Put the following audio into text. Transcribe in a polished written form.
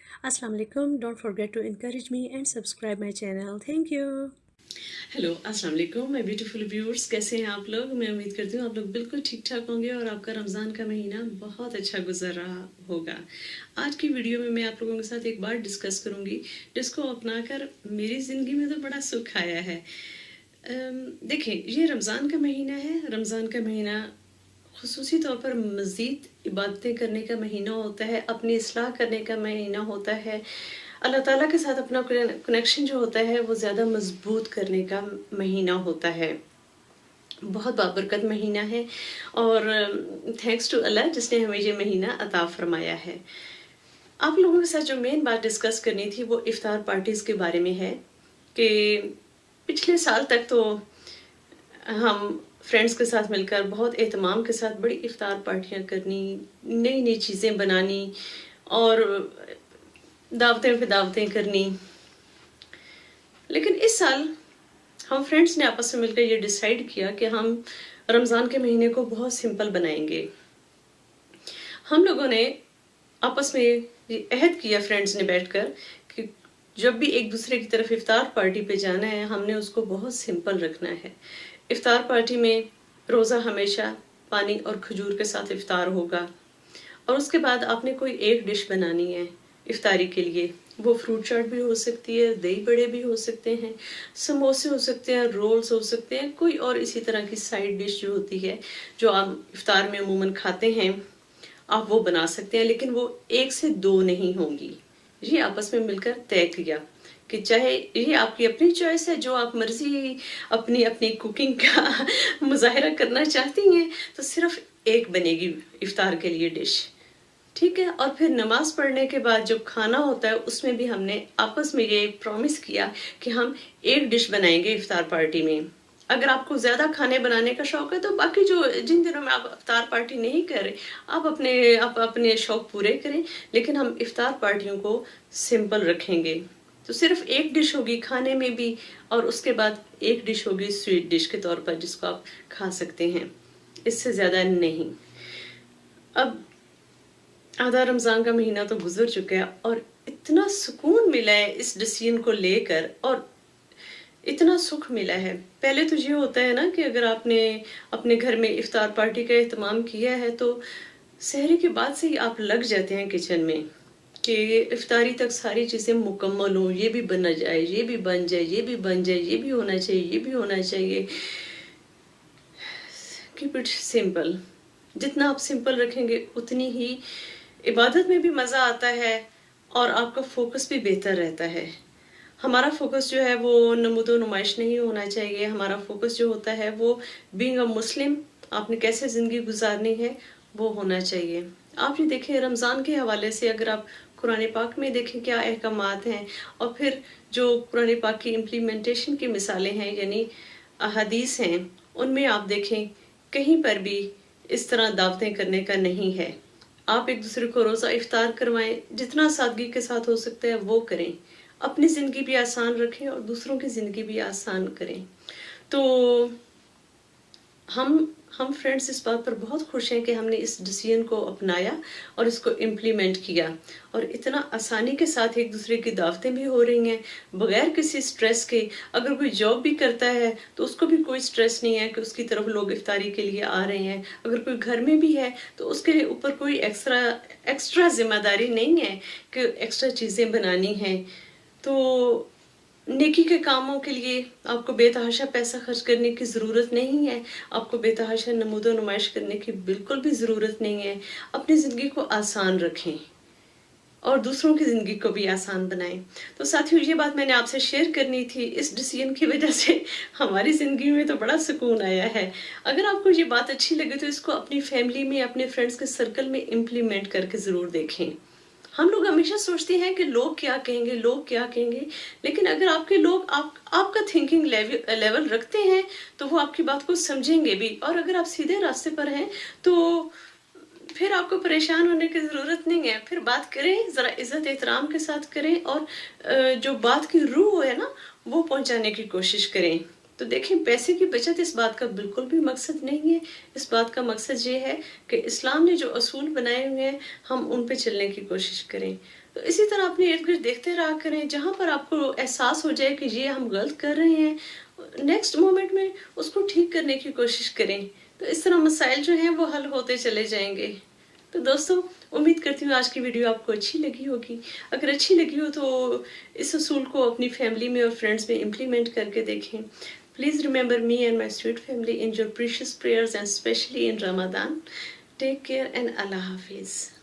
Assalamu alaikum. Don't forget to encourage me and subscribe my channel. Thank you. Hello अस्सलाम वालेकुम my beautiful viewers, कैसे हैं आप लोग। मैं उम्मीद करती हूँ आप लोग बिल्कुल ठीक ठाक होंगे और आपका रमज़ान का महीना बहुत अच्छा गुजर रहा होगा। आज की वीडियो में मैं आप लोगों के साथ एक बात डिस्कस करूँगी जिसको अपनाकर मेरी ज़िंदगी में तो बड़ा सुख आया है। देखें, ये रमज़ान का महीना है। रमज़ान का महीना खुसूसी तौर पर मज़ीद इबादतें करने का महीना होता है, अपनी इस्लाह करने का महीना होता है, अल्लाह ताला के साथ अपना कनेक्शन जो होता है वो ज़्यादा मजबूत करने का महीना होता है। बहुत बाबरकत महीना है और थैंक्स टू अल्लाह जिसने हमें ये महीना अता फरमाया है। आप लोगों के साथ जो मेन बात डिस्कस करनी थी वो इफ्तार पार्टीज़ के बारे में है कि पिछले साल तक तो हम फ्रेंड्स के साथ मिलकर बहुत एहतमाम के साथ बड़ी इफ्तार पार्टियां करनी, नई नई चीज़ें बनानी और दावतें पे दावतें करनी। लेकिन इस साल हम फ्रेंड्स ने आपस में मिलकर ये डिसाइड किया कि हम रमज़ान के महीने को बहुत सिंपल बनाएंगे। हम लोगों ने आपस में ये अहद किया फ्रेंड्स ने बैठकर कि जब भी एक दूसरे की तरफ इफ्तार पार्टी पे जाना है हमने उसको बहुत सिंपल रखना है। इफ्तार पार्टी में रोज़ा हमेशा पानी और खजूर के साथ इफ्तार होगा और उसके बाद आपने कोई एक डिश बनानी है इफ्तारी के लिए। वो फ्रूट चाट भी हो सकती है, दही बड़े भी हो सकते हैं, समोसे हो सकते हैं, रोल्स हो सकते हैं, कोई और इसी तरह की साइड डिश जो होती है जो आप इफ्तार में अमूमन खाते हैं आप वो बना सकते हैं। लेकिन वो 1 से 2 नहीं होंगी। ये आपस में मिलकर तय किया कि चाहे ये आपकी अपनी चॉइस है, जो आप मर्जी अपनी अपनी कुकिंग का मुजाहिरा करना चाहती हैं तो सिर्फ एक बनेगी इफ्तार के लिए डिश, ठीक है। और फिर नमाज पढ़ने के बाद जो खाना होता है उसमें भी हमने आपस में ये प्रॉमिस किया कि हम एक डिश बनाएंगे इफ्तार पार्टी में। अगर आपको ज़्यादा खाने बनाने का शौक है तो बाकी जो जिन दिनों में आप इफ्तार पार्टी नहीं कर रहे आप अपने शौक पूरे करें, लेकिन हम इफ्तार पार्टियों को सिंपल रखेंगे। तो सिर्फ एक डिश होगी खाने में भी और उसके बाद एक डिश होगी स्वीट डिश के तौर पर जिसको आप खा सकते हैं, इससे ज़्यादा नहीं। अब आधा रमज़ान का महीना तो गुजर चुका है और इतना सुकून मिला है इस डिसीजन को लेकर और इतना सुख मिला है। पहले तो ये होता है ना कि अगर आपने अपने घर में इफ्तार पार्टी का एहतमाम किया है तो सहरी के बाद से ही आप लग जाते हैं किचन में कि इफ्तारी तक सारी चीज़ें मुकम्मल हों, ये भी बना जाए, ये भी बन जाए, ये भी बन जाए, ये भी होना चाहिए, ये भी होना चाहिए। Keep it simple. जितना आप सिंपल रखेंगे उतनी ही इबादत में भी मज़ा आता है और आपका फोकस भी बेहतर रहता है। हमारा फोकस जो है वो नमूदो नुमाइश नहीं होना चाहिए। हमारा फोकस जो होता है वो बीइंग अ मुस्लिम, आपने कैसे ज़िंदगी गुजारनी है वो होना चाहिए। आप ये देखें रमज़ान के हवाले से अगर आप कुरान पाक में देखें क्या अहकामात हैं और फिर जो कुरान पाक की इम्प्लीमेंटेशन की मिसालें हैं यानी अहादीस हैं, उनमें आप देखें कहीं पर भी इस तरह दावतें करने का नहीं है। आप एक दूसरे को रोज़ा इफ्तार करवाएं, जितना सादगी के साथ हो सकता है वो करें। अपनी ज़िंदगी भी आसान रखें और दूसरों की ज़िंदगी भी आसान करें। तो हम फ्रेंड्स इस बात पर बहुत खुश हैं कि हमने इस डिसीजन को अपनाया और इसको इम्प्लीमेंट किया और इतना आसानी के साथ एक दूसरे की दावतें भी हो रही हैं बगैर किसी स्ट्रेस के। अगर कोई जॉब भी करता है तो उसको भी कोई स्ट्रेस नहीं है कि उसकी तरफ लोग इफ्तारी के लिए आ रहे हैं। अगर कोई घर में भी है तो उसके ऊपर कोई एक्स्ट्रा जिम्मेदारी नहीं है कि एक्स्ट्रा चीज़ें बनानी हैं। तो नेकी के कामों के लिए आपको बेतहाशा पैसा खर्च करने की ज़रूरत नहीं है, आपको बेतहाशा नमूदो नुमाइश करने की बिल्कुल भी ज़रूरत नहीं है। अपनी ज़िंदगी को आसान रखें और दूसरों की ज़िंदगी को भी आसान बनाएं। तो साथियों, ये बात मैंने आपसे शेयर करनी थी। इस डिसीजन की वजह से हमारी ज़िंदगी में तो बड़ा सुकून आया है। अगर आपको ये बात अच्छी लगे तो इसको अपनी फैमिली में, अपने फ्रेंड्स के सर्कल में इम्प्लीमेंट करके ज़रूर देखें। हम लोग हमेशा सोचते हैं कि लोग क्या कहेंगे, लोग क्या कहेंगे, लेकिन अगर आपके लोग आपका थिंकिंग लेवल रखते हैं तो वो आपकी बात को समझेंगे भी। और अगर आप सीधे रास्ते पर हैं तो फिर आपको परेशान होने की ज़रूरत नहीं है। फिर बात करें, ज़रा इज़्ज़त एहतराम के साथ करें और जो बात की रूह है ना वो पहुंचाने की कोशिश करें। तो देखें, पैसे की बचत इस बात का बिल्कुल भी मकसद नहीं है। इस बात का मकसद ये है कि इस्लाम ने जो असूल बनाए हुए हैं हम उन पे चलने की कोशिश करें। تو اسی طرح اپنے ارد گرد دیکھتے رہا کریں، جہاں پر آپ کو احساس ہو جائے کہ یہ ہم غلط کر رہے ہیں، نیکسٹ مومنٹ میں اس کو ٹھیک کرنے کی کوشش کریں. تو اس طرح مسائل جو ہیں وہ حل ہوتے چلے جائیں گے. تو دوستو، امید کرتی ہوں آج کی ویڈیو آپ کو اچھی لگی ہوگی. اگر اچھی لگی ہو تو اس اصول کو اپنی فیملی میں اور فرینڈز میں امپلیمنٹ کر کے دیکھیں. Please remember me and my sweet family in your precious prayers and especially in Ramadan. Take care and Allah Hafiz.